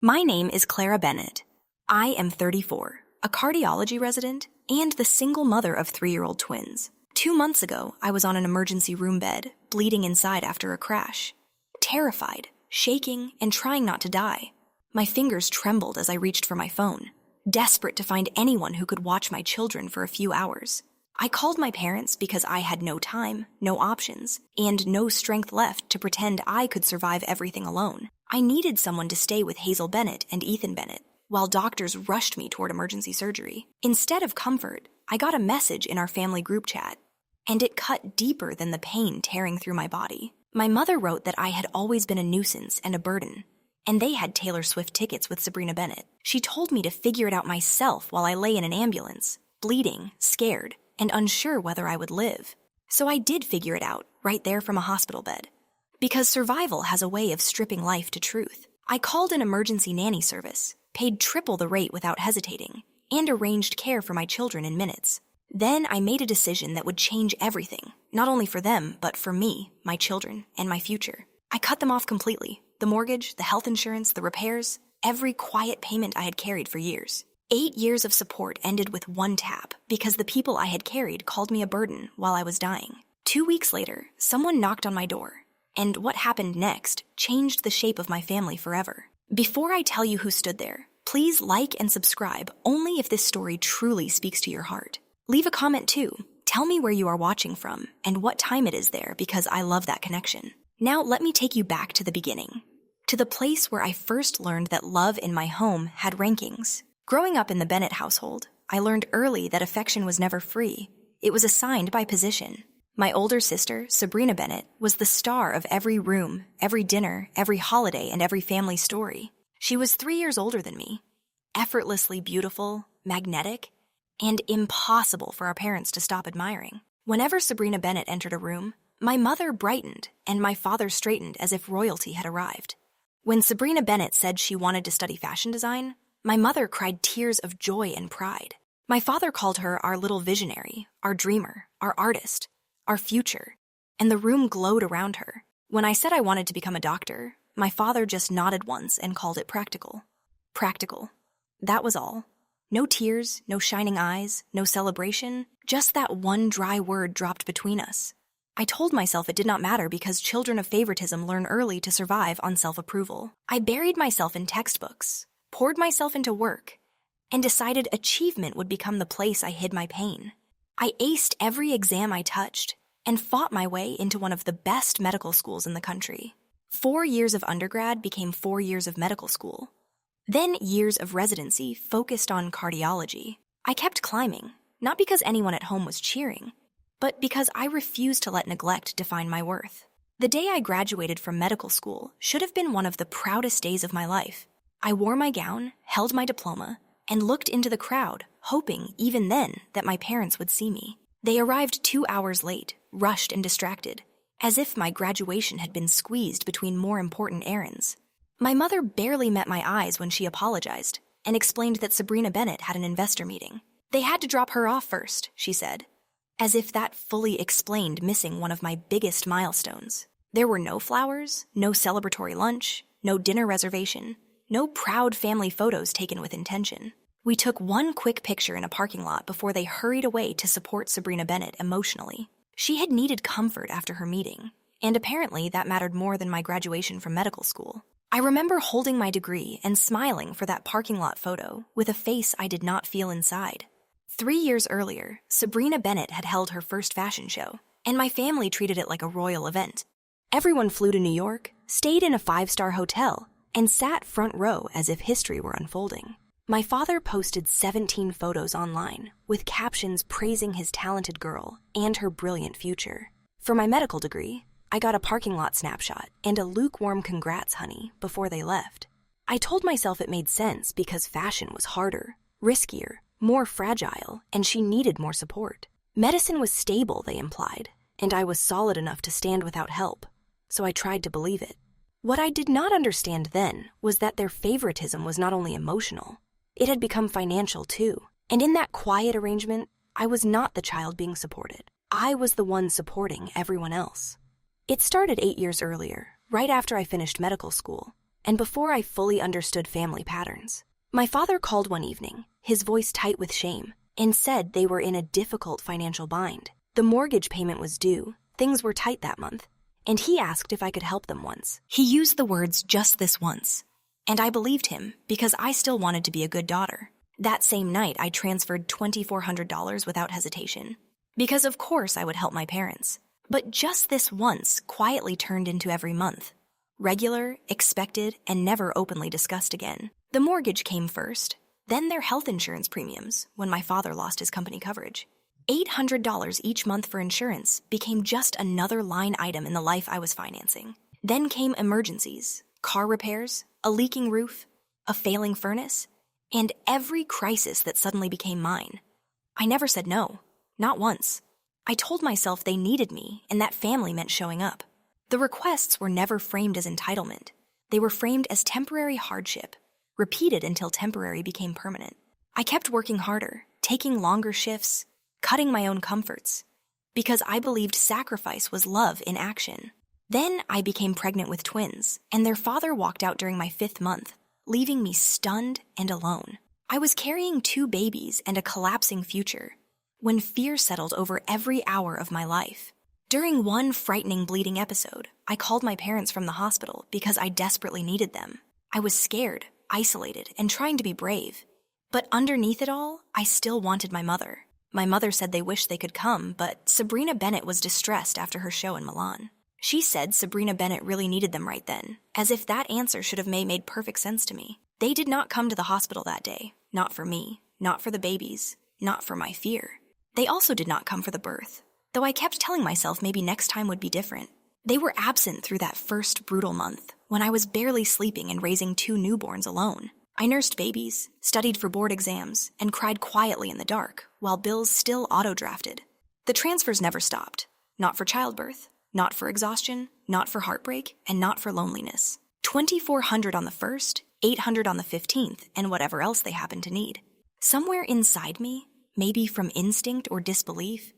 My name is Clara Bennett. I am 34, a cardiology resident, and the single mother of 3-year-old twins. 2 months ago, I was on an emergency room bed, bleeding inside after a crash. Terrified, shaking, and trying not to die. My fingers trembled as I reached for my phone, desperate to find anyone who could watch my children for a few hours. I called my parents because I had no time, no options, and no strength left to pretend I could survive everything alone. I needed someone to stay with Hazel Bennett and Ethan Bennett, while doctors rushed me toward emergency surgery. Instead of comfort, I got a message in our family group chat, and it cut deeper than the pain tearing through my body. My mother wrote that I had always been a nuisance and a burden, and they had Taylor Swift tickets with Sabrina Bennett. She told me to figure it out myself while I lay in an ambulance, bleeding, scared, and unsure whether I would live. So I did figure it out, right there from a hospital bed. Because survival has a way of stripping life to truth. I called an emergency nanny service, paid triple the rate without hesitating, and arranged care for my children in minutes. Then I made a decision that would change everything, not only for them, but for me, my children, and my future. I cut them off completely. The mortgage, the health insurance, the repairs, every quiet payment I had carried for years. 8 years of support ended with one tap because the people I had carried called me a burden while I was dying. 2 weeks later, someone knocked on my door, and what happened next changed the shape of my family forever. Before I tell you who stood there, please like and subscribe only if this story truly speaks to your heart. Leave a comment too. Tell me where you are watching from and what time it is there because I love that connection. Now let me take you back to the beginning, to the place where I first learned that love in my home had rankings. Growing up in the Bennett household, I learned early that affection was never free. It was assigned by position. My older sister, Sabrina Bennett, was the star of every room, every dinner, every holiday, and every family story. She was 3 years older than me, effortlessly beautiful, magnetic, and impossible for our parents to stop admiring. Whenever Sabrina Bennett entered a room, my mother brightened and my father straightened as if royalty had arrived. When Sabrina Bennett said she wanted to study fashion design, my mother cried tears of joy and pride. My father called her our little visionary, our dreamer, our artist, our future, and the room glowed around her. When I said I wanted to become a doctor, my father just nodded once and called it practical. Practical. That was all. No tears, no shining eyes, no celebration, just that one dry word dropped between us. I told myself it did not matter because children of favoritism learn early to survive on self-approval. I buried myself in textbooks, poured myself into work, and decided achievement would become the place I hid my pain. I aced every exam I touched and fought my way into one of the best medical schools in the country. 4 years of undergrad became 4 years of medical school. Then years of residency focused on cardiology. I kept climbing, not because anyone at home was cheering, but because I refused to let neglect define my worth. The day I graduated from medical school should have been one of the proudest days of my life. I wore my gown, held my diploma, and looked into the crowd, hoping, even then, that my parents would see me. They arrived 2 hours late, rushed and distracted, as if my graduation had been squeezed between more important errands. My mother barely met my eyes when she apologized and explained that Sabrina Bennett had an investor meeting. They had to drop her off first, she said, as if that fully explained missing one of my biggest milestones. There were no flowers, no celebratory lunch, no dinner reservation, no proud family photos taken with intention. We took one quick picture in a parking lot before they hurried away to support Sabrina Bennett emotionally. She had needed comfort after her meeting, and apparently that mattered more than my graduation from medical school. I remember holding my degree and smiling for that parking lot photo with a face I did not feel inside. 3 years earlier, Sabrina Bennett had held her first fashion show, and my family treated it like a royal event. Everyone flew to New York, stayed in a 5-star hotel, and sat front row as if history were unfolding. My father posted 17 photos online, with captions praising his talented girl and her brilliant future. For my medical degree, I got a parking lot snapshot and a lukewarm congrats honey before they left. I told myself it made sense because fashion was harder, riskier, more fragile, and she needed more support. Medicine was stable, they implied, and I was solid enough to stand without help, so I tried to believe it. What I did not understand then was that their favoritism was not only emotional, it had become financial too. And in that quiet arrangement, I was not the child being supported. I was the one supporting everyone else. It started 8 years earlier, right after I finished medical school. and before I fully understood family patterns. My father called one evening, his voice tight with shame, and said they were in a difficult financial bind. The mortgage payment was due, things were tight that month, and he asked if I could help them once. He used the words "just this once," and I believed him because I still wanted to be a good daughter. That same night, I transferred $2,400 without hesitation, because of course I would help my parents. But just this once quietly turned into every month. Regular, expected, and never openly discussed again. The mortgage came first, then their health insurance premiums when my father lost his company coverage. $800 each month for insurance became just another line item in the life I was financing. Then came emergencies, car repairs, a leaking roof, a failing furnace, and every crisis that suddenly became mine. I never said no, not once. I told myself they needed me and that family meant showing up. The requests were never framed as entitlement. They were framed as temporary hardship, repeated until temporary became permanent. I kept working harder, taking longer shifts, cutting my own comforts, because I believed sacrifice was love in action. Then I became pregnant with twins, and their father walked out during my 5th month, leaving me stunned and alone. I was carrying 2 babies and a collapsing future, when fear settled over every hour of my life. During one frightening bleeding episode, I called my parents from the hospital because I desperately needed them. I was scared, isolated, and trying to be brave. But underneath it all, I still wanted my mother. My mother said they wished they could come, but Sabrina Bennett was distressed after her show in Milan. She said Sabrina Bennett really needed them right then, as if that answer should have made perfect sense to me. They did not come to the hospital that day, not for me, not for the babies, not for my fear. They also did not come for the birth, though I kept telling myself maybe next time would be different. They were absent through that first brutal month, when I was barely sleeping and raising 2 newborns alone. I nursed babies, studied for board exams, and cried quietly in the dark, while bills still auto-drafted. The transfers never stopped. Not for childbirth, not for exhaustion, not for heartbreak, and not for loneliness. $2,400 on the 1st, $800 on the 15th, and whatever else they happened to need. Somewhere inside me, maybe from instinct or disbelief,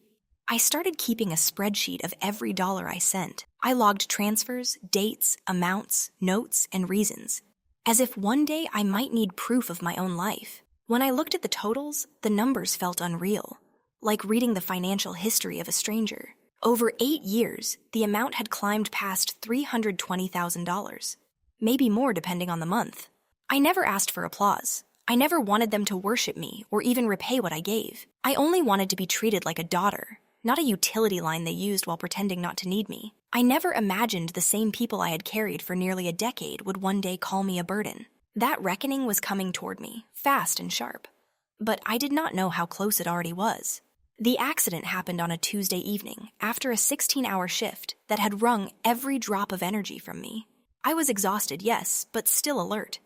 I started keeping a spreadsheet of every dollar I sent. I logged transfers, dates, amounts, notes, and reasons, as if one day I might need proof of my own life. When I looked at the totals, the numbers felt unreal, like reading the financial history of a stranger. Over 8 years, the amount had climbed past $320,000, maybe more depending on the month. I never asked for applause. I never wanted them to worship me or even repay what I gave. I only wanted to be treated like a daughter, not a utility line they used while pretending not to need me. I never imagined the same people I had carried for nearly a decade would one day call me a burden. That reckoning was coming toward me, fast and sharp. But I did not know how close it already was. The accident happened on a Tuesday evening, after a 16-hour shift that had wrung every drop of energy from me. I was exhausted, yes, but still alert.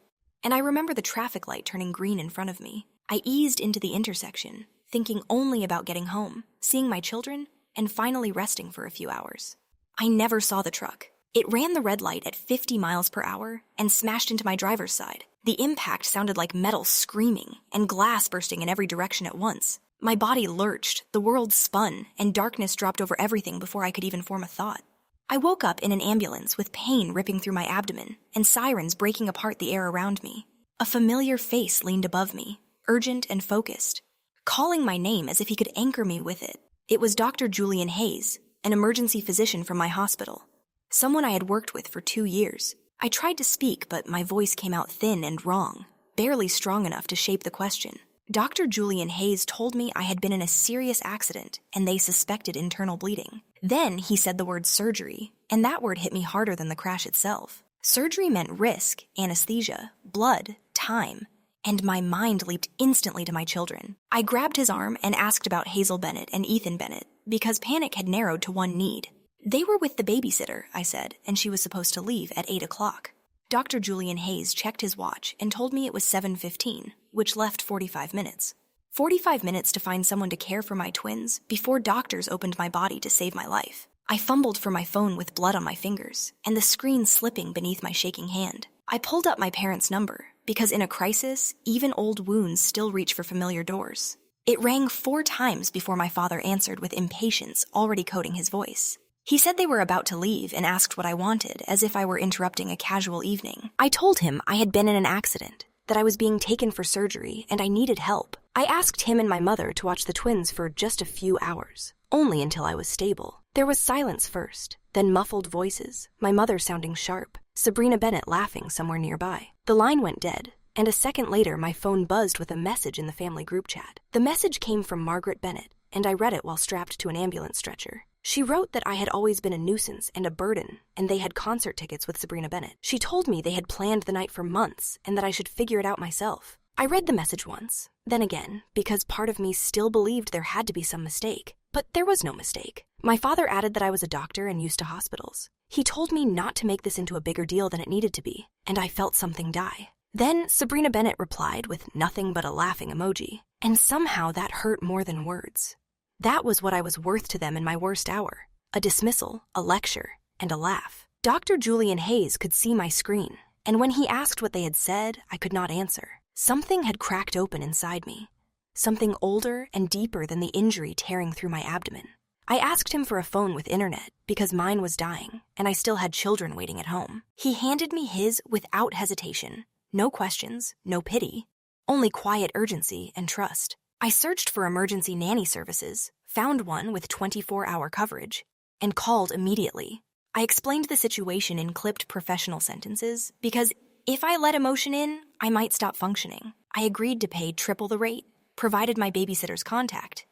And I remember the traffic light turning green in front of me. I eased into the intersection, thinking only about getting home, seeing my children, and finally resting for a few hours. I never saw the truck. It ran the red light at 50 miles per hour and smashed into my driver's side. The impact sounded like metal screaming and glass bursting in every direction at once. My body lurched, the world spun, and darkness dropped over everything before I could even form a thought. I woke up in an ambulance with pain ripping through my abdomen and sirens breaking apart the air around me. A familiar face leaned above me, urgent and focused, calling my name as if he could anchor me with it. It was Dr. Julian Hayes, an emergency physician from my hospital, someone I had worked with for 2 years. I tried to speak, but my voice came out thin and wrong, barely strong enough to shape the question. Dr. Julian Hayes told me I had been in a serious accident and they suspected internal bleeding. Then he said the word surgery, and that word hit me harder than the crash itself. Surgery meant risk, anesthesia, blood, time, and my mind leaped instantly to my children. I grabbed his arm and asked about Hazel Bennett and Ethan Bennett, because panic had narrowed to one need. They were with the babysitter, I said, and she was supposed to leave at 8 o'clock. Dr. Julian Hayes checked his watch and told me it was 7:15, which left 45 minutes. 45 minutes to find someone to care for my twins before doctors opened my body to save my life. I fumbled for my phone with blood on my fingers and the screen slipping beneath my shaking hand. I pulled up my parents' number because in a crisis, even old wounds still reach for familiar doors. It rang 4 times before my father answered with impatience already coating his voice. He said they were about to leave and asked what I wanted, as if I were interrupting a casual evening. I told him I had been in an accident, that I was being taken for surgery, and I needed help. I asked him and my mother to watch the twins for just a few hours, only until I was stable. There was silence first, then muffled voices, my mother sounding sharp, Sabrina Bennett laughing somewhere nearby. The line went dead, and a second later my phone buzzed with a message in the family group chat. The message came from Margaret Bennett, and I read it while strapped to an ambulance stretcher. She wrote that I had always been a nuisance and a burden, and they had concert tickets with Sabrina Bennett. She told me they had planned the night for months and that I should figure it out myself. I read the message once, then again, because part of me still believed there had to be some mistake. But there was no mistake. My father added that I was a doctor and used to hospitals. He told me not to make this into a bigger deal than it needed to be, and I felt something die. Then Sabrina Bennett replied with nothing but a laughing emoji, and somehow that hurt more than words. That was what I was worth to them in my worst hour. A dismissal, a lecture, and a laugh. Dr. Julian Hayes could see my screen, and when he asked what they had said, I could not answer. Something had cracked open inside me. Something older and deeper than the injury tearing through my abdomen. I asked him for a phone with internet because mine was dying, and I still had children waiting at home. He handed me his without hesitation. No questions, no pity, only quiet urgency and trust. I searched for emergency nanny services, found one with 24-hour coverage, and called immediately. I explained the situation in clipped professional sentences because if I let emotion in, I might stop functioning. I agreed to pay triple the rate, provided my babysitter's contact,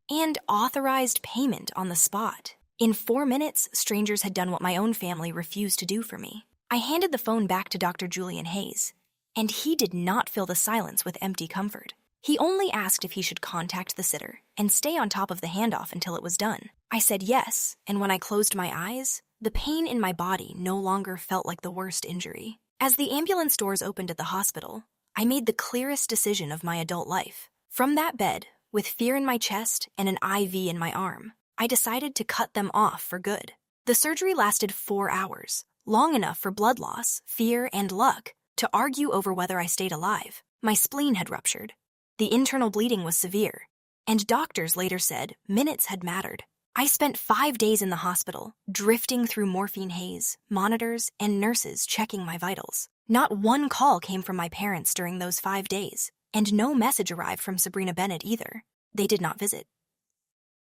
and authorized payment on the spot. In 4 minutes, strangers had done what my own family refused to do for me. I handed the phone back to Dr. Julian Hayes, and he did not fill the silence with empty comfort. He only asked if he should contact the sitter and stay on top of the handoff until it was done. I said yes, and when I closed my eyes, the pain in my body no longer felt like the worst injury. As the ambulance doors opened at the hospital, I made the clearest decision of my adult life. From that bed, with fear in my chest and an IV in my arm, I decided to cut them off for good. The surgery lasted 4 hours, long enough for blood loss, fear, and luck to argue over whether I stayed alive. My spleen had ruptured. The internal bleeding was severe, and doctors later said minutes had mattered. I spent 5 days in the hospital, drifting through morphine haze, monitors, and nurses checking my vitals. Not one call came from my parents during those 5 days, and no message arrived from Sabrina Bennett either. They did not visit.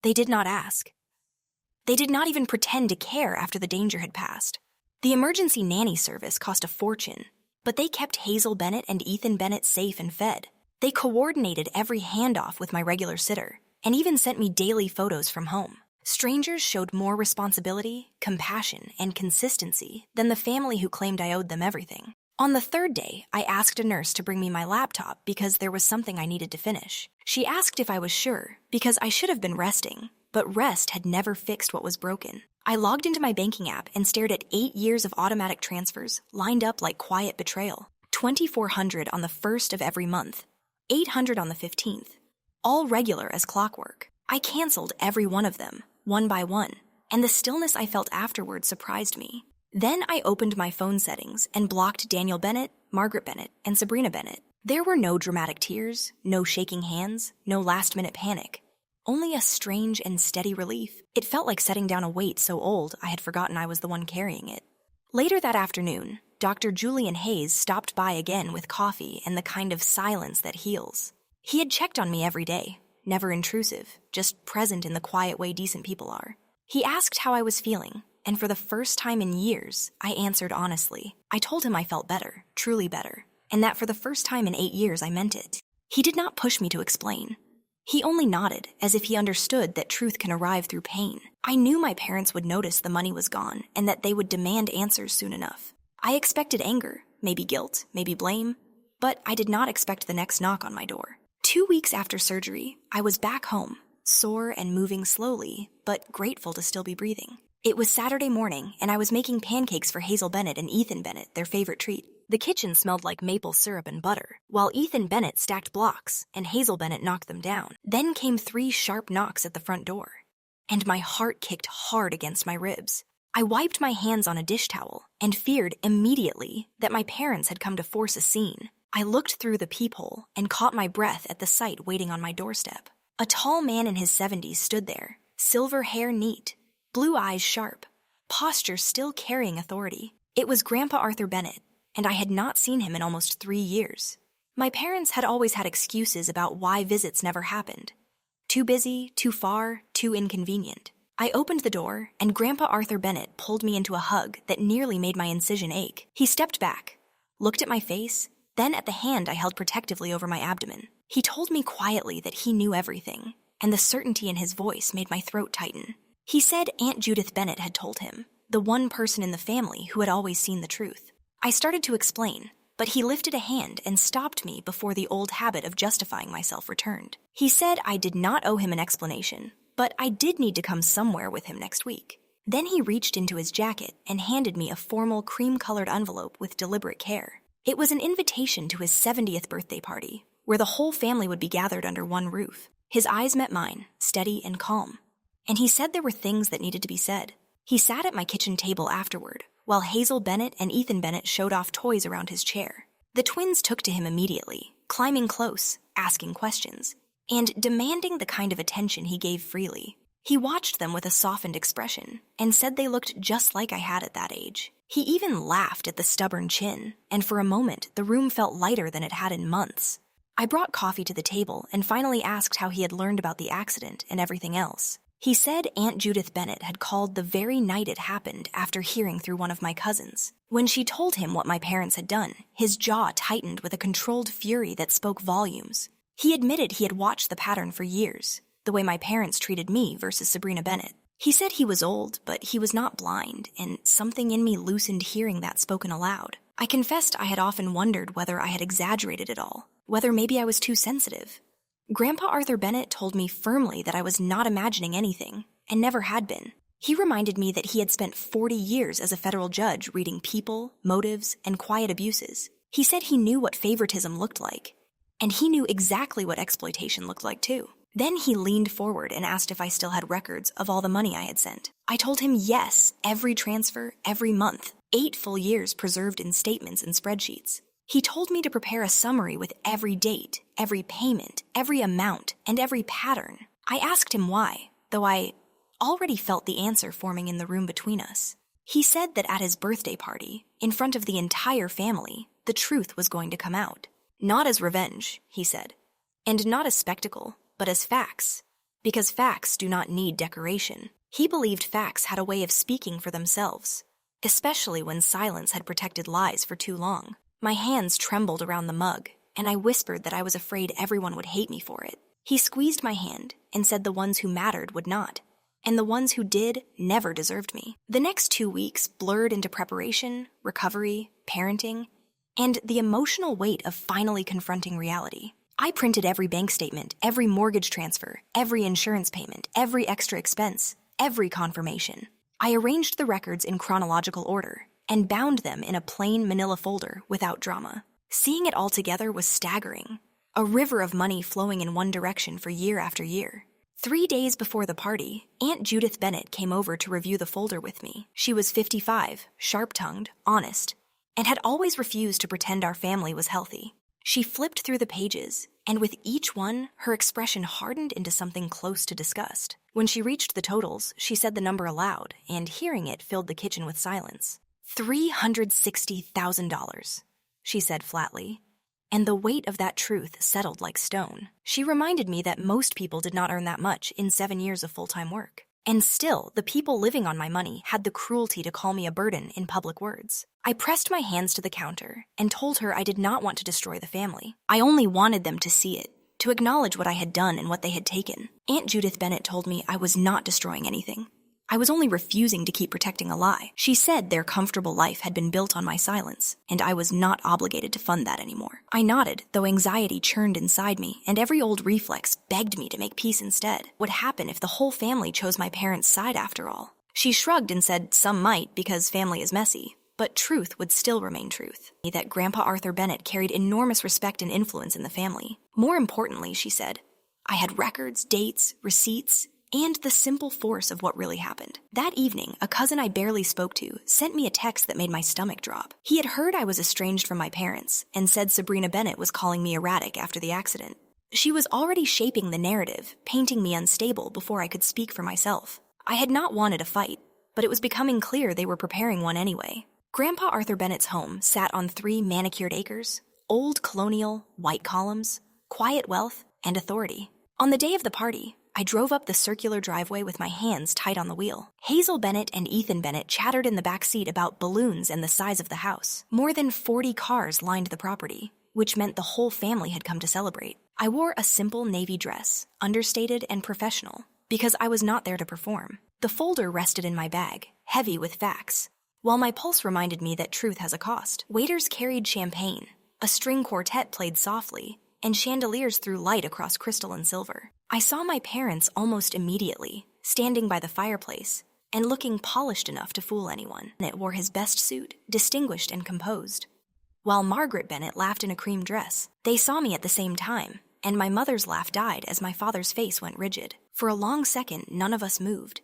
They did not ask. They did not even pretend to care after the danger had passed. The emergency nanny service cost a fortune, but they kept Hazel Bennett and Ethan Bennett safe and fed. They coordinated every handoff with my regular sitter, and even sent me daily photos from home. Strangers showed more responsibility, compassion, and consistency than the family who claimed I owed them everything. On the 3rd day, I asked a nurse to bring me my laptop because there was something I needed to finish. She asked if I was sure, because I should have been resting, but rest had never fixed what was broken. I logged into my banking app and stared at 8 years of automatic transfers lined up like quiet betrayal. $2,400 on the 1st of every month. $800 on the 15th, all regular as clockwork. I canceled every one of them, one by one, and the stillness I felt afterward surprised me. Then I opened my phone settings and blocked Daniel Bennett, Margaret Bennett, and Sabrina Bennett. There were no dramatic tears, no shaking hands, no last-minute panic, only a strange and steady relief. It felt like setting down a weight so old I had forgotten I was the one carrying it. Later that afternoon, Dr. Julian Hayes stopped by again with coffee and the kind of silence that heals. He had checked on me every day, never intrusive, just present in the quiet way decent people are. He asked how I was feeling, and for the first time in years, I answered honestly. I told him I felt better, truly better, and that for the first time in 8 years I meant it. He did not push me to explain. He only nodded, as if he understood that truth can arrive through pain. I knew my parents would notice the money was gone, and that they would demand answers soon enough. I expected anger, maybe guilt, maybe blame, but I did not expect the next knock on my door. 2 weeks after surgery, I was back home, sore and moving slowly, but grateful to still be breathing. It was Saturday morning, and I was making pancakes for Hazel Bennett and Ethan Bennett, their favorite treat. The kitchen smelled like maple syrup and butter, while Ethan Bennett stacked blocks and Hazel Bennett knocked them down. Then came 3 sharp knocks at the front door, and my heart kicked hard against my ribs. I wiped my hands on a dish towel and feared immediately that my parents had come to force a scene. I looked through the peephole and caught my breath at the sight waiting on my doorstep. A tall man in his 70s stood there, silver hair neat, blue eyes sharp, posture still carrying authority. It was Grandpa Arthur Bennett, and I had not seen him in almost 3 years. My parents had always had excuses about why visits never happened. Too busy, too far, too inconvenient. I opened the door, and Grandpa Arthur Bennett pulled me into a hug that nearly made my incision ache. He stepped back, looked at my face, then at the hand I held protectively over my abdomen. He told me quietly that he knew everything, and the certainty in his voice made my throat tighten. He said Aunt Judith Bennett had told him, the one person in the family who had always seen the truth. I started to explain, but he lifted a hand and stopped me before the old habit of justifying myself returned. He said I did not owe him an explanation, but I did need to come somewhere with him next week. Then he reached into his jacket and handed me a formal cream-colored envelope with deliberate care. It was an invitation to his 70th birthday party, where the whole family would be gathered under one roof. His eyes met mine, steady and calm. And he said there were things that needed to be said. He sat at my kitchen table afterward, while Hazel Bennett and Ethan Bennett showed off toys around his chair. The twins took to him immediately, climbing close, asking questions, and demanding the kind of attention he gave freely. He watched them with a softened expression and said they looked just like I had at that age. He even laughed at the stubborn chin, and for a moment the room felt lighter than it had in months. I brought coffee to the table and finally asked how he had learned about the accident and everything else. He said Aunt Judith Bennett had called the very night it happened after hearing through one of my cousins. When she told him what my parents had done, his jaw tightened with a controlled fury that spoke volumes. He admitted he had watched the pattern for years, the way my parents treated me versus Sabrina Bennett. He said he was old, but he was not blind, and something in me loosened hearing that spoken aloud. I confessed I had often wondered whether I had exaggerated it all, whether maybe I was too sensitive. Grandpa Arthur Bennett told me firmly that I was not imagining anything, and never had been. He reminded me that he had spent 40 years as a federal judge reading people, motives, and quiet abuses. He said he knew what favoritism looked like, and he knew exactly what exploitation looked like too. Then he leaned forward and asked if I still had records of all the money I had sent. I told him yes, every transfer, every month, 8 full years preserved in statements and spreadsheets. He told me to prepare a summary with every date, every payment, every amount, and every pattern. I asked him why, though I already felt the answer forming in the room between us. He said that at his birthday party, in front of the entire family, the truth was going to come out. Not as revenge, he said, and not as spectacle, but as facts, because facts do not need decoration. He believed facts had a way of speaking for themselves, especially when silence had protected lies for too long. My hands trembled around the mug, and I whispered that I was afraid everyone would hate me for it. He squeezed my hand and said the ones who mattered would not, and the ones who did never deserved me. The next 2 weeks blurred into preparation, recovery, parenting, and the emotional weight of finally confronting reality. I printed every bank statement, every mortgage transfer, every insurance payment, every extra expense, every confirmation. I arranged the records in chronological order and bound them in a plain manila folder without drama. Seeing it all together was staggering, a river of money flowing in one direction for year after year. 3 days before the party, Aunt Judith Bennett came over to review the folder with me. She was 55, sharp-tongued, honest, and had always refused to pretend our family was healthy. She flipped through the pages, and with each one, her expression hardened into something close to disgust. When she reached the totals, she said the number aloud, and hearing it filled the kitchen with silence. $360,000, she said flatly, and the weight of that truth settled like stone. She reminded me that most people did not earn that much in 7 years of full-time work. And still, the people living on my money had the cruelty to call me a burden in public words. I pressed my hands to the counter and told her I did not want to destroy the family. I only wanted them to see it, to acknowledge what I had done and what they had taken. Aunt Judith Bennett told me I was not destroying anything. I was only refusing to keep protecting a lie. She said their comfortable life had been built on my silence, and I was not obligated to fund that anymore. I nodded, though anxiety churned inside me, and every old reflex begged me to make peace instead. What would happen if the whole family chose my parents' side after all? She shrugged and said some might because family is messy, but truth would still remain truth. That Grandpa Arthur Bennett carried enormous respect and influence in the family. More importantly, she said, I had records, dates, receipts, and the simple force of what really happened. That evening, a cousin I barely spoke to sent me a text that made my stomach drop. He had heard I was estranged from my parents and said Sabrina Bennett was calling me erratic after the accident. She was already shaping the narrative, painting me unstable before I could speak for myself. I had not wanted a fight, but it was becoming clear they were preparing one anyway. Grandpa Arthur Bennett's home sat on 3 manicured acres, old colonial, white columns, quiet wealth, and authority. On the day of the party, I drove up the circular driveway with my hands tight on the wheel. Hazel Bennett and Ethan Bennett chattered in the back seat about balloons and the size of the house. More than 40 cars lined the property, which meant the whole family had come to celebrate. I wore a simple navy dress, understated and professional, because I was not there to perform. The folder rested in my bag, heavy with facts, while my pulse reminded me that truth has a cost. Waiters carried champagne, a string quartet played softly, and chandeliers threw light across crystal and silver. I saw my parents almost immediately, standing by the fireplace, and looking polished enough to fool anyone. Bennett wore his best suit, distinguished and composed, while Margaret Bennett laughed in a cream dress. They saw me at the same time, and my mother's laugh died as my father's face went rigid. For a long second, none of us moved,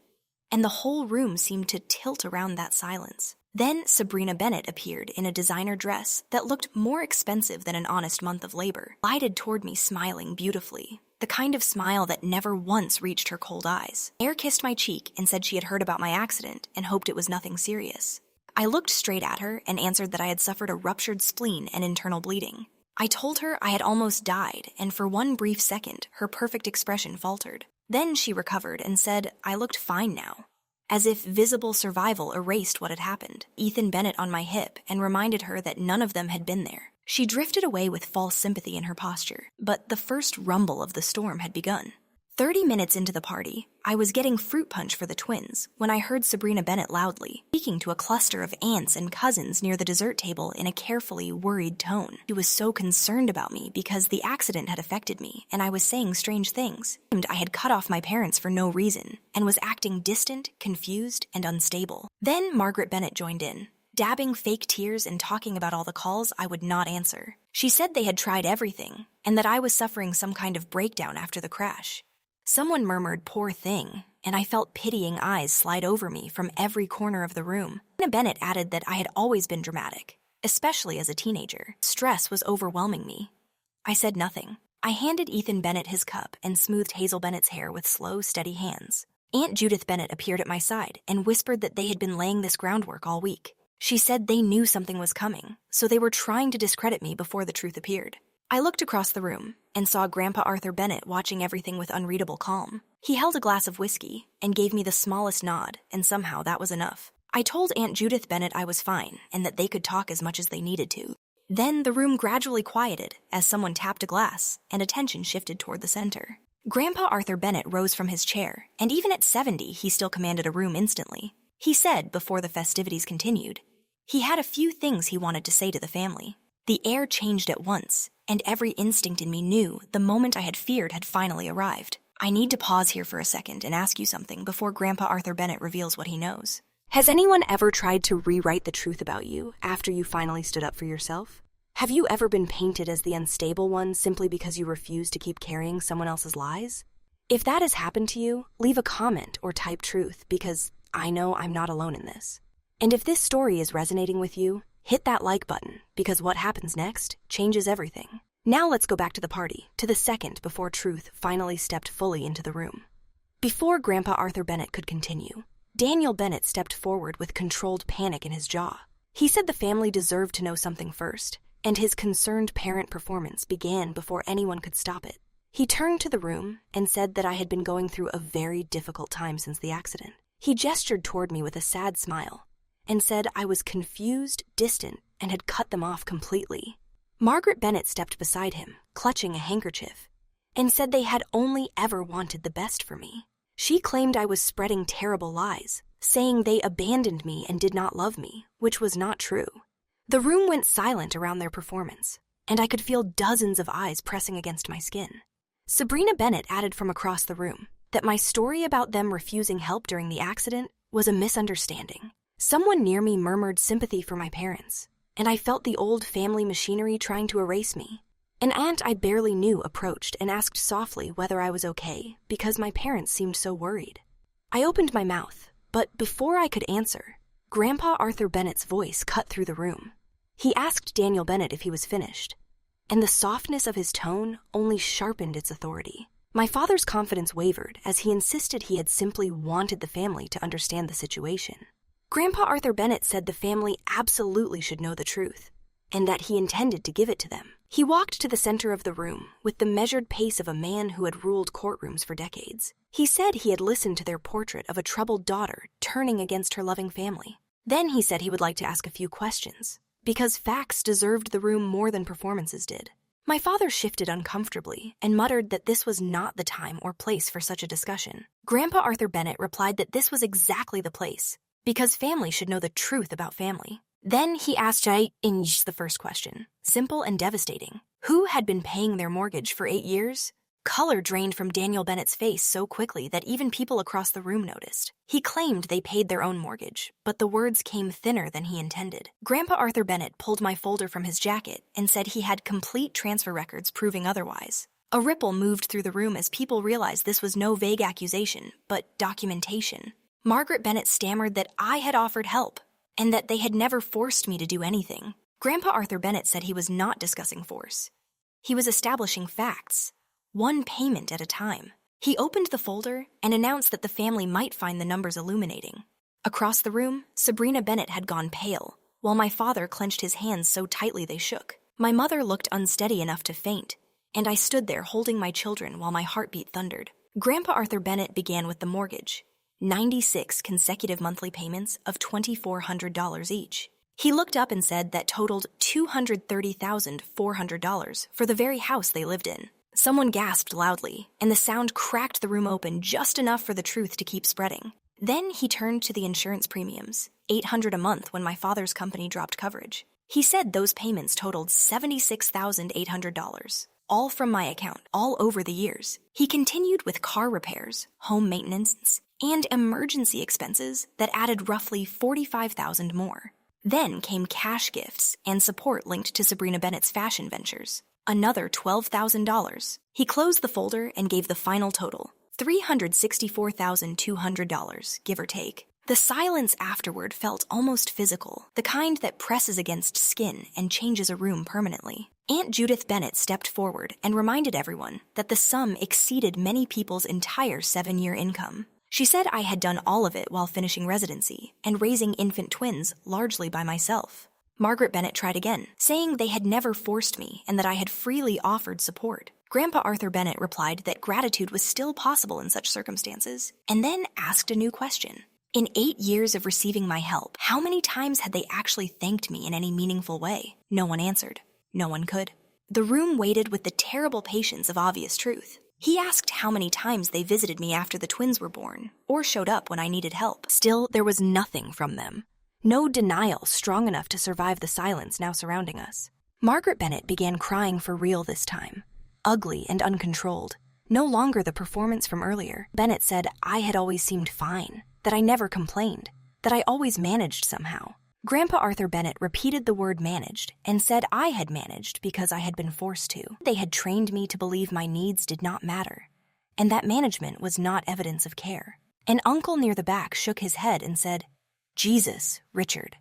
and the whole room seemed to tilt around that silence. Then Sabrina Bennett appeared in a designer dress that looked more expensive than an honest month of labor, glided toward me smiling beautifully, the kind of smile that never once reached her cold eyes. Air kissed my cheek and said she had heard about my accident and hoped it was nothing serious. I looked straight at her and answered that I had suffered a ruptured spleen and internal bleeding. I told her I had almost died, and for one brief second, her perfect expression faltered. Then she recovered and said I looked fine now, as if visible survival erased what had happened. Ethan Bennett on my hip and reminded her that none of them had been there. She drifted away with false sympathy in her posture, but the first rumble of the storm had begun. 30 minutes into the party, I was getting fruit punch for the twins when I heard Sabrina Bennett loudly, speaking to a cluster of aunts and cousins near the dessert table in a carefully worried tone. She was so concerned about me because the accident had affected me and I was saying strange things. I had cut off my parents for no reason and was acting distant, confused, and unstable. Then Margaret Bennett joined in, dabbing fake tears and talking about all the calls I would not answer. She said they had tried everything and that I was suffering some kind of breakdown after the crash. Someone murmured, "Poor thing," and I felt pitying eyes slide over me from every corner of the room. Sabrina Bennett added that I had always been dramatic, especially as a teenager. Stress was overwhelming me. I said nothing. I handed Ethan Bennett his cup and smoothed Hazel Bennett's hair with slow, steady hands. Aunt Judith Bennett appeared at my side and whispered that they had been laying this groundwork all week. She said they knew something was coming, so they were trying to discredit me before the truth appeared. I looked across the room and saw Grandpa Arthur Bennett watching everything with unreadable calm. He held a glass of whiskey and gave me the smallest nod, and somehow that was enough. I told Aunt Judith Bennett I was fine and that they could talk as much as they needed to. Then the room gradually quieted as someone tapped a glass and attention shifted toward the center. Grandpa Arthur Bennett rose from his chair, and even at 70, he still commanded a room instantly. He said, before the festivities continued, he had a few things he wanted to say to the family. The air changed at once, and every instinct in me knew the moment I had feared had finally arrived. I need to pause here for a second and ask you something before Grandpa Arthur Bennett reveals what he knows. Has anyone ever tried to rewrite the truth about you after you finally stood up for yourself? Have you ever been painted as the unstable one simply because you refuse to keep carrying someone else's lies? If that has happened to you, leave a comment or type truth, because I know I'm not alone in this. And if this story is resonating with you, hit that like button, because what happens next changes everything. Now let's go back to the party, to the second before truth finally stepped fully into the room. Before Grandpa Arthur Bennett could continue, Daniel Bennett stepped forward with controlled panic in his jaw. He said the family deserved to know something first, and his concerned parent performance began before anyone could stop it. He turned to the room and said that I had been going through a very difficult time since the accident. He gestured toward me with a sad smile and said I was confused, distant, and had cut them off completely. Margaret Bennett stepped beside him, clutching a handkerchief, and said they had only ever wanted the best for me. She claimed I was spreading terrible lies, saying they abandoned me and did not love me, which was not true. The room went silent around their performance, and I could feel dozens of eyes pressing against my skin. Sabrina Bennett added from across the room that my story about them refusing help during the accident was a misunderstanding. Someone near me murmured sympathy for my parents, and I felt the old family machinery trying to erase me. An aunt I barely knew approached and asked softly whether I was okay because my parents seemed so worried. I opened my mouth, but before I could answer, Grandpa Arthur Bennett's voice cut through the room. He asked Daniel Bennett if he was finished, and the softness of his tone only sharpened its authority. My father's confidence wavered as he insisted he had simply wanted the family to understand the situation. Grandpa Arthur Bennett said the family absolutely should know the truth, and that he intended to give it to them. He walked to the center of the room with the measured pace of a man who had ruled courtrooms for decades. He said he had listened to their portrait of a troubled daughter turning against her loving family. Then he said he would like to ask a few questions, because facts deserved the room more than performances did. My father shifted uncomfortably and muttered that this was not the time or place for such a discussion. Grandpa Arthur Bennett replied that this was exactly the place, because family should know the truth about family. Then he asked the first question, simple and devastating. Who had been paying their mortgage for 8 years? Color drained from Daniel Bennett's face so quickly that even people across the room noticed. He claimed they paid their own mortgage, but the words came thinner than he intended. Grandpa Arthur Bennett pulled my folder from his jacket and said he had complete transfer records proving otherwise. A ripple moved through the room as people realized this was no vague accusation, but documentation. Margaret Bennett stammered that I had offered help, and that they had never forced me to do anything. Grandpa Arthur Bennett said he was not discussing force. He was establishing facts, one payment at a time. He opened the folder and announced that the family might find the numbers illuminating. Across the room, Sabrina Bennett had gone pale, while my father clenched his hands so tightly they shook. My mother looked unsteady enough to faint, and I stood there holding my children while my heartbeat thundered. Grandpa Arthur Bennett began with the mortgage. 96 consecutive monthly payments of $2,400 each. He looked up and said that totaled $230,400 for the very house they lived in. Someone gasped loudly, and the sound cracked the room open just enough for the truth to keep spreading. Then he turned to the insurance premiums, $800 a month when my father's company dropped coverage. He said those payments totaled $76,800, all from my account, all over the years. He continued with car repairs, home maintenance, and emergency expenses that added roughly $45,000 more. Then came cash gifts and support linked to Sabrina Bennett's fashion ventures, another $12,000. He closed the folder and gave the final total, $364,200, give or take. The silence afterward felt almost physical, the kind that presses against skin and changes a room permanently. Aunt Judith Bennett stepped forward and reminded everyone that the sum exceeded many people's entire 7-year income. She said I had done all of it while finishing residency and raising infant twins largely by myself. Margaret Bennett tried again, saying they had never forced me and that I had freely offered support. Grandpa Arthur Bennett replied that gratitude was still possible in such circumstances, and then asked a new question. In 8 years of receiving my help, how many times had they actually thanked me in any meaningful way? No one answered. No one could. The room waited with the terrible patience of obvious truth. He asked how many times they visited me after the twins were born, or showed up when I needed help. Still, there was nothing from them. No denial strong enough to survive the silence now surrounding us. Margaret Bennett began crying for real this time, ugly and uncontrolled. No longer the performance from earlier. Bennett said I had always seemed fine, that I never complained, that I always managed somehow. Grandpa Arthur Bennett repeated the word managed and said I had managed because I had been forced to. They had trained me to believe my needs did not matter, and that management was not evidence of care. An uncle near the back shook his head and said, "Jesus, Richard,"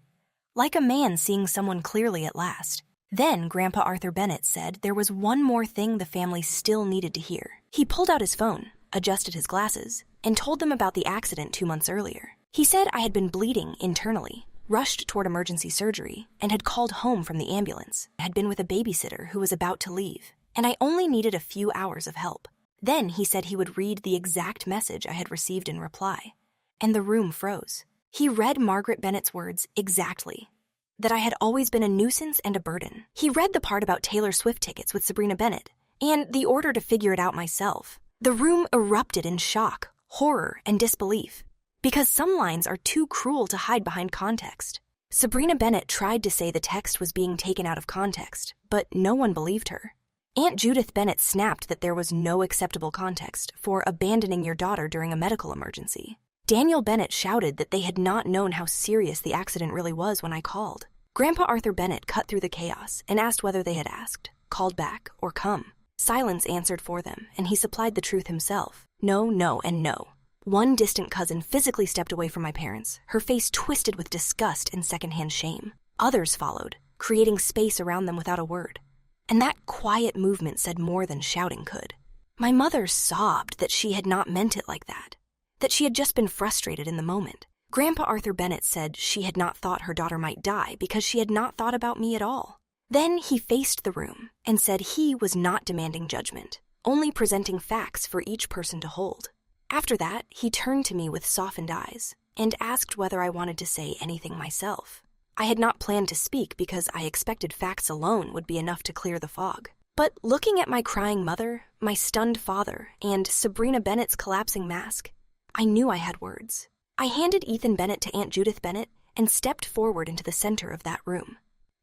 like a man seeing someone clearly at last. Then Grandpa Arthur Bennett said there was one more thing the family still needed to hear. He pulled out his phone, adjusted his glasses, and told them about the accident 2 months earlier. He said I had been bleeding internally, rushed toward emergency surgery, and had called home from the ambulance. I had been with a babysitter who was about to leave, and I only needed a few hours of help. Then he said he would read the exact message I had received in reply, and the room froze. He read Margaret Bennett's words exactly, that I had always been a nuisance and a burden. He read the part about Taylor Swift tickets with Sabrina Bennett, and the order to figure it out myself. The room erupted in shock, horror, and disbelief, because some lines are too cruel to hide behind context. Sabrina Bennett tried to say the text was being taken out of context, but no one believed her. Aunt Judith Bennett snapped that there was no acceptable context for abandoning your daughter during a medical emergency. Daniel Bennett shouted that they had not known how serious the accident really was when I called. Grandpa Arthur Bennett cut through the chaos and asked whether they had asked, called back, or come. Silence answered for them, and he supplied the truth himself. No, no, and no. One distant cousin physically stepped away from my parents, her face twisted with disgust and secondhand shame. Others followed, creating space around them without a word. And that quiet movement said more than shouting could. My mother sobbed that she had not meant it like that she had just been frustrated in the moment. Grandpa Arthur Bennett said she had not thought her daughter might die because she had not thought about me at all. Then he faced the room and said he was not demanding judgment, only presenting facts for each person to hold. After that, he turned to me with softened eyes and asked whether I wanted to say anything myself. I had not planned to speak because I expected facts alone would be enough to clear the fog. But looking at my crying mother, my stunned father, and Sabrina Bennett's collapsing mask, I knew I had words. I handed Ethan Bennett to Aunt Judith Bennett and stepped forward into the center of that room.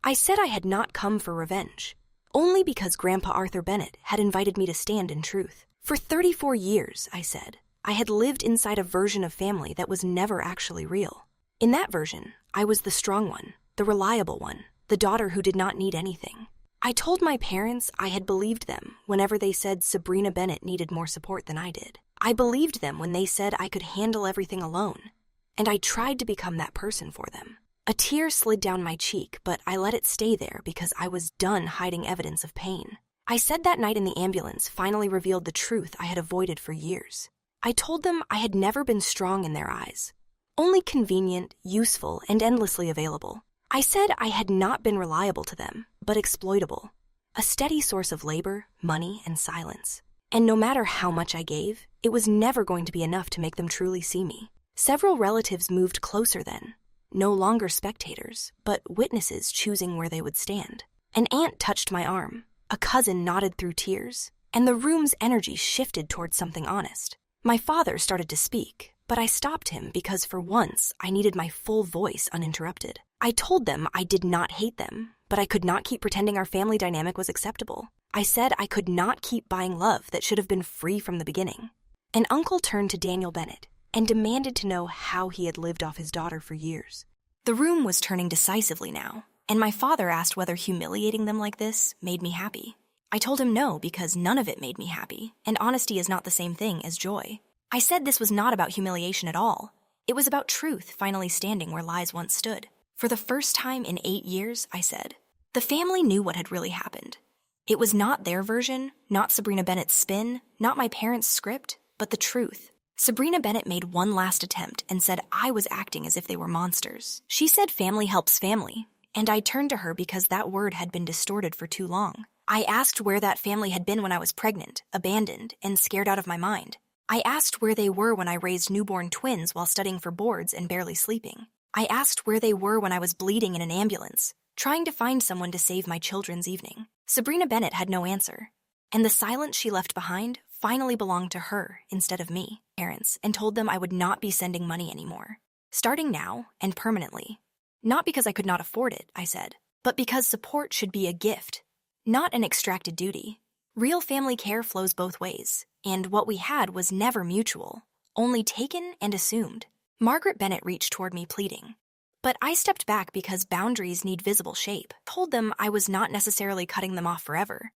I said I had not come for revenge, only because Grandpa Arthur Bennett had invited me to stand in truth. For 34 years, I said, I had lived inside a version of family that was never actually real. In that version, I was the strong one, the reliable one, the daughter who did not need anything. I told my parents I had believed them whenever they said Sabrina Bennett needed more support than I did. I believed them when they said I could handle everything alone, and I tried to become that person for them. A tear slid down my cheek, but I let it stay there because I was done hiding evidence of pain. I said that night in the ambulance finally revealed the truth I had avoided for years. I told them I had never been strong in their eyes, only convenient, useful, and endlessly available. I said I had not been reliable to them, but exploitable, a steady source of labor, money, and silence. And no matter how much I gave, it was never going to be enough to make them truly see me. Several relatives moved closer then, no longer spectators, but witnesses choosing where they would stand. An aunt touched my arm, a cousin nodded through tears, and the room's energy shifted towards something honest. My father started to speak, but I stopped him because for once I needed my full voice uninterrupted. I told them I did not hate them, but I could not keep pretending our family dynamic was acceptable. I said I could not keep buying love that should have been free from the beginning. An uncle turned to Daniel Bennett and demanded to know how he had lived off his daughter for years. The room was turning decisively now, and my father asked whether humiliating them like this made me happy. I told him no because none of it made me happy, and honesty is not the same thing as joy. I said this was not about humiliation at all. It was about truth finally standing where lies once stood. For the first time in 8 years, I said, the family knew what had really happened. It was not their version, not Sabrina Bennett's spin, not my parents' script, but the truth. Sabrina Bennett made one last attempt and said I was acting as if they were monsters. She said family helps family, and I turned to her because that word had been distorted for too long. I asked where that family had been when I was pregnant, abandoned, and scared out of my mind. I asked where they were when I raised newborn twins while studying for boards and barely sleeping. I asked where they were when I was bleeding in an ambulance, trying to find someone to save my children's evening. Sabrina Bennett had no answer, and the silence she left behind finally belonged to her instead of me, parents, and told them I would not be sending money anymore, starting now and permanently. Not because I could not afford it, I said, but because support should be a gift, not an extracted duty. Real family care flows both ways, and what we had was never mutual, only taken and assumed. Margaret Bennett reached toward me pleading, but I stepped back because boundaries need visible shape. Told them I was not necessarily cutting them off forever,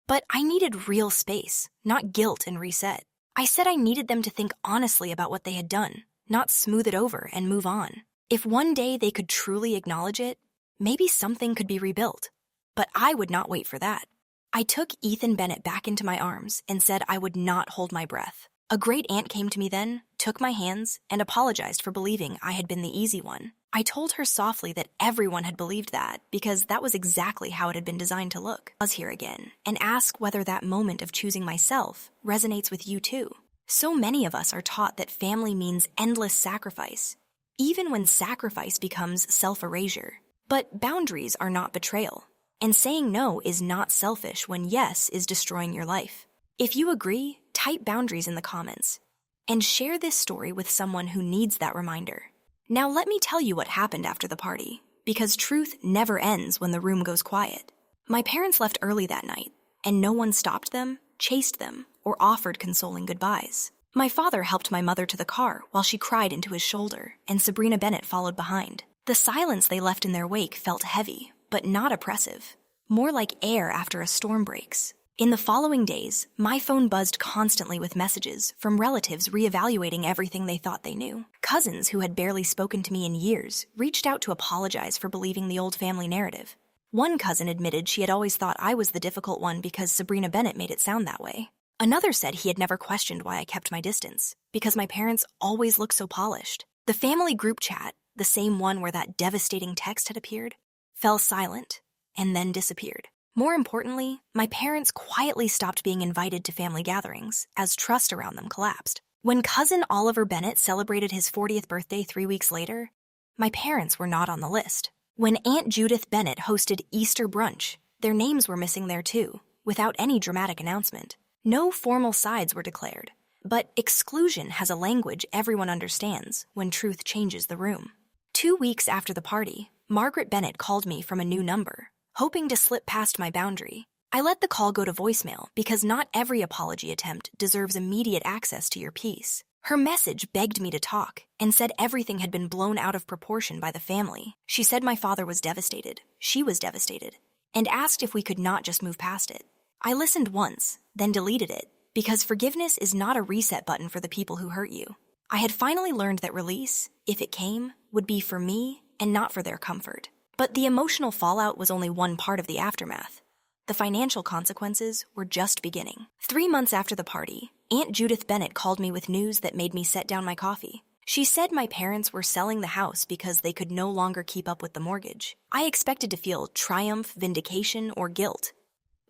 but I needed real space, not guilt and reset. I said I needed them to think honestly about what they had done, not smooth it over and move on. If one day they could truly acknowledge it, maybe something could be rebuilt. But I would not wait for that. I took Ethan Bennett back into my arms and said I would not hold my breath. A great aunt came to me then, took my hands, and apologized for believing I had been the easy one. I told her softly that everyone had believed that because that was exactly how it had been designed to look. I was here again, and ask whether that moment of choosing myself resonates with you too. So many of us are taught that family means endless sacrifice, even when sacrifice becomes self-erasure. But boundaries are not betrayal, and saying no is not selfish when yes is destroying your life. If you agree, type boundaries in the comments, and share this story with someone who needs that reminder. Now let me tell you what happened after the party, because truth never ends when the room goes quiet. My parents left early that night, and no one stopped them, chased them, or offered consoling goodbyes. My father helped my mother to the car while she cried into his shoulder, and Sabrina Bennett followed behind. The silence they left in their wake felt heavy, but not oppressive, more like air after a storm breaks. In the following days, my phone buzzed constantly with messages from relatives reevaluating everything they thought they knew. Cousins who had barely spoken to me in years reached out to apologize for believing the old family narrative. One cousin admitted she had always thought I was the difficult one because Sabrina Bennett made it sound that way. Another said he had never questioned why I kept my distance, because my parents always looked so polished. The family group chat, the same one where that devastating text had appeared, fell silent and then disappeared. More importantly, my parents quietly stopped being invited to family gatherings as trust around them collapsed. When cousin Oliver Bennett celebrated his 40th birthday 3 weeks later, my parents were not on the list. When Aunt Judith Bennett hosted Easter brunch, their names were missing there too, without any dramatic announcement. No formal sides were declared, but exclusion has a language everyone understands when truth changes the room. 2 weeks after the party, Margaret Bennett called me from a new number, hoping to slip past my boundary. I let the call go to voicemail because not every apology attempt deserves immediate access to your peace. Her message begged me to talk and said everything had been blown out of proportion by the family. She said my father was devastated, she was devastated, and asked if we could not just move past it. I listened once, then deleted it, because forgiveness is not a reset button for the people who hurt you. I had finally learned that release, if it came, would be for me and not for their comfort. But the emotional fallout was only one part of the aftermath. The financial consequences were just beginning. 3 months after the party, Aunt Judith Bennett called me with news that made me set down my coffee. She said my parents were selling the house because they could no longer keep up with the mortgage. I expected to feel triumph, vindication, or guilt.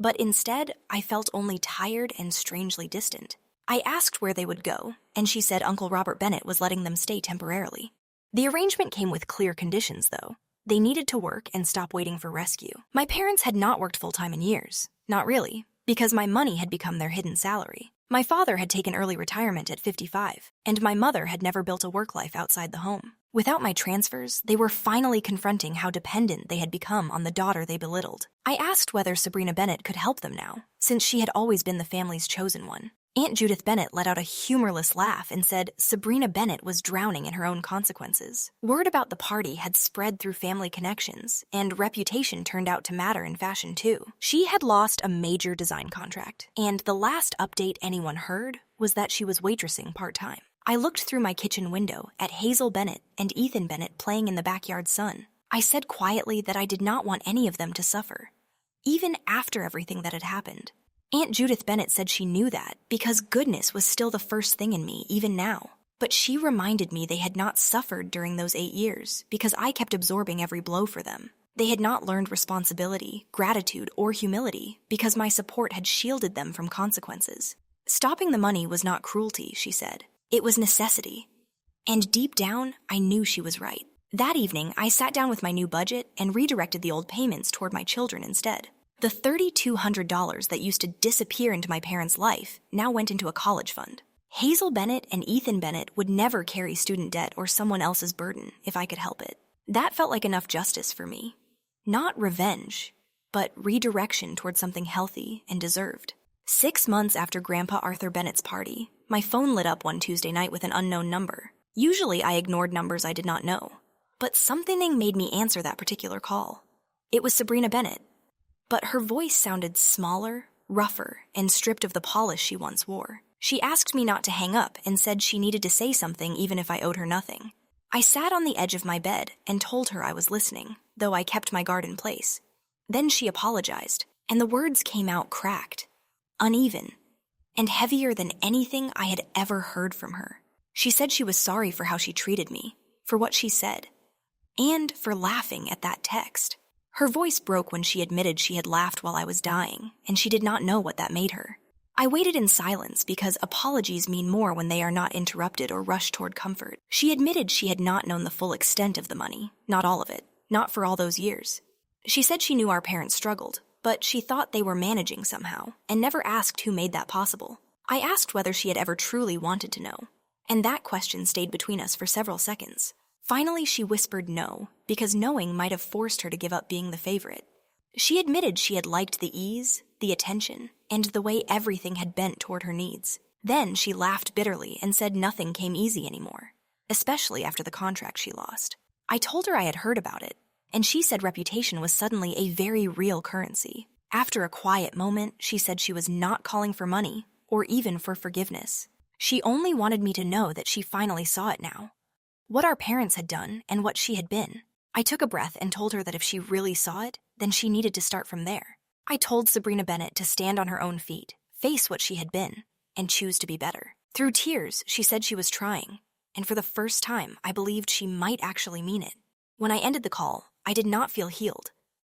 But instead, I felt only tired and strangely distant. I asked where they would go, and she said Uncle Robert Bennett was letting them stay temporarily. The arrangement came with clear conditions, though. They needed to work and stop waiting for rescue. My parents had not worked full-time in years. Not really, because my money had become their hidden salary. My father had taken early retirement at 55, and my mother had never built a work life outside the home. Without my transfers, they were finally confronting how dependent they had become on the daughter they belittled. I asked whether Sabrina Bennett could help them now, since she had always been the family's chosen one. Aunt Judith Bennett let out a humorless laugh and said Sabrina Bennett was drowning in her own consequences. Word about the party had spread through family connections, and reputation turned out to matter in fashion too. She had lost a major design contract, and the last update anyone heard was that she was waitressing part-time. I looked through my kitchen window at Hazel Bennett and Ethan Bennett playing in the backyard sun. I said quietly that I did not want any of them to suffer, even after everything that had happened. Aunt Judith Bennett said she knew that because goodness was still the first thing in me, even now. But she reminded me they had not suffered during those 8 years because I kept absorbing every blow for them. They had not learned responsibility, gratitude, or humility because my support had shielded them from consequences. Stopping the money was not cruelty, she said. It was necessity. And deep down, I knew she was right. That evening, I sat down with my new budget and redirected the old payments toward my children instead. The $3,200 that used to disappear into my parents' life now went into a college fund. Hazel Bennett and Ethan Bennett would never carry student debt or someone else's burden if I could help it. That felt like enough justice for me. Not revenge, but redirection toward something healthy and deserved. 6 months after Grandpa Arthur Bennett's party, my phone lit up one Tuesday night with an unknown number. Usually I ignored numbers I did not know, but something made me answer that particular call. It was Sabrina Bennett. But her voice sounded smaller, rougher, and stripped of the polish she once wore. She asked me not to hang up and said she needed to say something even if I owed her nothing. I sat on the edge of my bed and told her I was listening, though I kept my guard in place. Then she apologized, and the words came out cracked, uneven, and heavier than anything I had ever heard from her. She said she was sorry for how she treated me, for what she said, and for laughing at that text. Her voice broke when she admitted she had laughed while I was dying, and she did not know what that made her. I waited in silence because apologies mean more when they are not interrupted or rushed toward comfort. She admitted she had not known the full extent of the money, not all of it, not for all those years. She said she knew our parents struggled, but she thought they were managing somehow, and never asked who made that possible. I asked whether she had ever truly wanted to know, and that question stayed between us for several seconds. Finally, she whispered no, because knowing might have forced her to give up being the favorite. She admitted she had liked the ease, the attention, and the way everything had bent toward her needs. Then she laughed bitterly and said nothing came easy anymore, especially after the contract she lost. I told her I had heard about it, and she said reputation was suddenly a very real currency. After a quiet moment, she said she was not calling for money, or even for forgiveness. She only wanted me to know that she finally saw it now. What our parents had done and what she had been. I took a breath and told her that if she really saw it, then she needed to start from there. I told Sabrina Bennett to stand on her own feet, face what she had been, and choose to be better. Through tears, she said she was trying, and for the first time, I believed she might actually mean it. When I ended the call, I did not feel healed,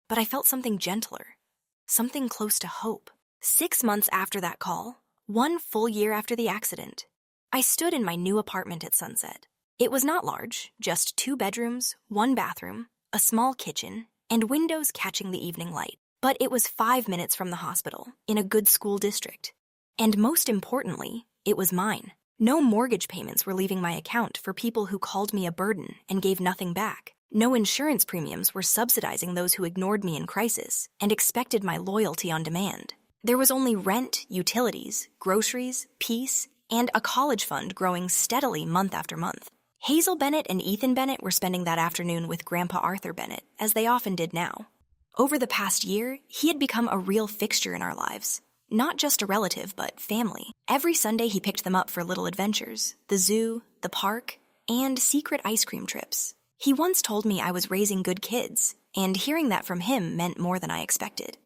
but I felt something gentler, something close to hope. 6 months after that call, 1 full year after the accident, I stood in my new apartment at Sunset. It was not large, just 2 bedrooms, 1 bathroom, a small kitchen, and windows catching the evening light. But it was 5 minutes from the hospital, in a good school district. And most importantly, it was mine. No mortgage payments were leaving my account for people who called me a burden and gave nothing back. No insurance premiums were subsidizing those who ignored me in crisis and expected my loyalty on demand. There was only rent, utilities, groceries, peace, and a college fund growing steadily month after month. Hazel Bennett and Ethan Bennett were spending that afternoon with Grandpa Arthur Bennett, as they often did now. Over the past year, he had become a real fixture in our lives. Not just a relative, but family. Every Sunday he picked them up for little adventures, the zoo, the park, and secret ice cream trips. He once told me I was raising good kids, and hearing that from him meant more than I expected.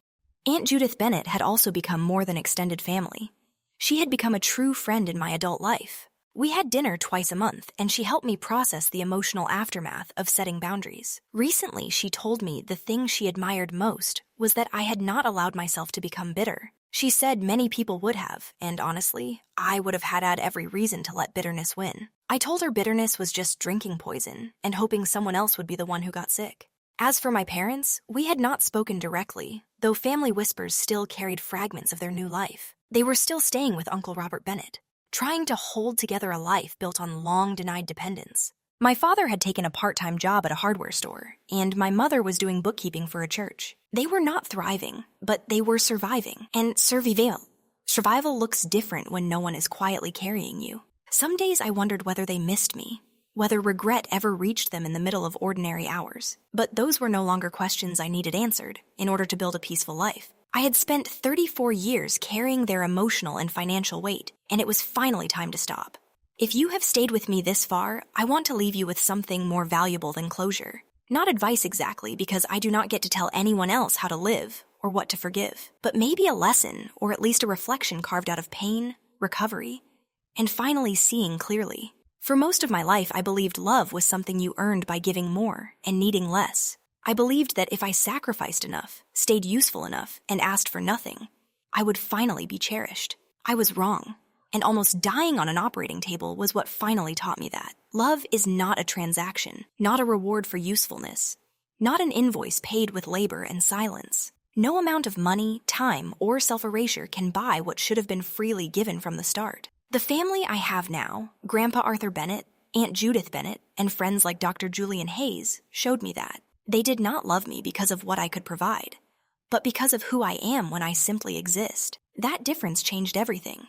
Aunt Judith Bennett had also become more than extended family. She had become a true friend in my adult life. We had dinner twice a month, and she helped me process the emotional aftermath of setting boundaries. Recently, she told me the thing she admired most was that I had not allowed myself to become bitter. She said many people would have, and honestly, I would have had every reason to let bitterness win. I told her bitterness was just drinking poison and hoping someone else would be the one who got sick. As for my parents, we had not spoken directly, though family whispers still carried fragments of their new life. They were still staying with Uncle Robert Bennett, trying to hold together a life built on long-denied dependence. My father had taken a part-time job at a hardware store, and my mother was doing bookkeeping for a church. They were not thriving, but they were surviving. And survival looks different when no one is quietly carrying you. Some days I wondered whether they missed me, whether regret ever reached them in the middle of ordinary hours. But those were no longer questions I needed answered in order to build a peaceful life. I had spent 34 years carrying their emotional and financial weight, and it was finally time to stop. If you have stayed with me this far, I want to leave you with something more valuable than closure. Not advice exactly, because I do not get to tell anyone else how to live or what to forgive, but maybe a lesson, or at least a reflection carved out of pain, recovery, and finally seeing clearly. For most of my life, I believed love was something you earned by giving more and needing less. I believed that if I sacrificed enough, stayed useful enough, and asked for nothing, I would finally be cherished. I was wrong, and almost dying on an operating table was what finally taught me that. Love is not a transaction, not a reward for usefulness, not an invoice paid with labor and silence. No amount of money, time, or self-erasure can buy what should have been freely given from the start. The family I have now, Grandpa Arthur Bennett, Aunt Judith Bennett, and friends like Dr. Julian Hayes, showed me that. They did not love me because of what I could provide, but because of who I am when I simply exist. That difference changed everything.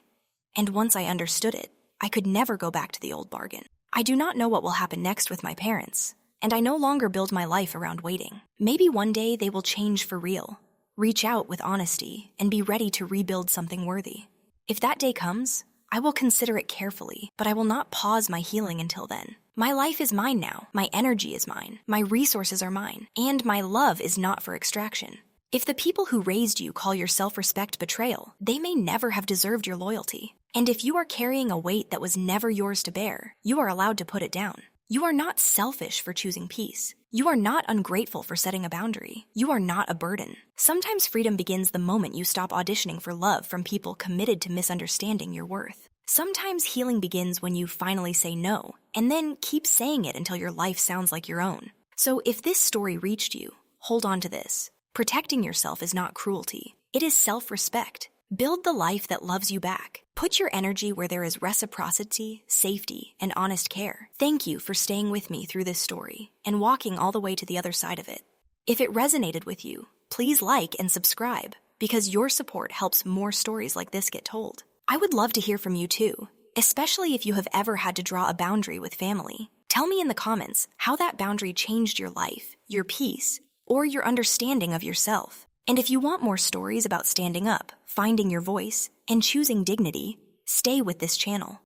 And once I understood it, I could never go back to the old bargain. I do not know what will happen next with my parents, and I no longer build my life around waiting. Maybe one day they will change for real, reach out with honesty, and be ready to rebuild something worthy. If that day comes, I will consider it carefully, but I will not pause my healing until then. My life is mine now, my energy is mine, my resources are mine, and my love is not for extraction. If the people who raised you call your self-respect betrayal, they may never have deserved your loyalty. And if you are carrying a weight that was never yours to bear, you are allowed to put it down. You are not selfish for choosing peace. You are not ungrateful for setting a boundary. You are not a burden. Sometimes freedom begins the moment you stop auditioning for love from people committed to misunderstanding your worth. Sometimes healing begins when you finally say no, and then keep saying it until your life sounds like your own. So if this story reached you, hold on to this. Protecting yourself is not cruelty. It is self-respect. Build the life that loves you back. Put your energy where there is reciprocity, safety, and honest care. Thank you for staying with me through this story and walking all the way to the other side of it. If it resonated with you, please like and subscribe, because your support helps more stories like this get told. I would love to hear from you too, especially if you have ever had to draw a boundary with family. Tell me in the comments how that boundary changed your life, your peace, or your understanding of yourself. And if you want more stories about standing up, finding your voice, and choosing dignity, stay with this channel.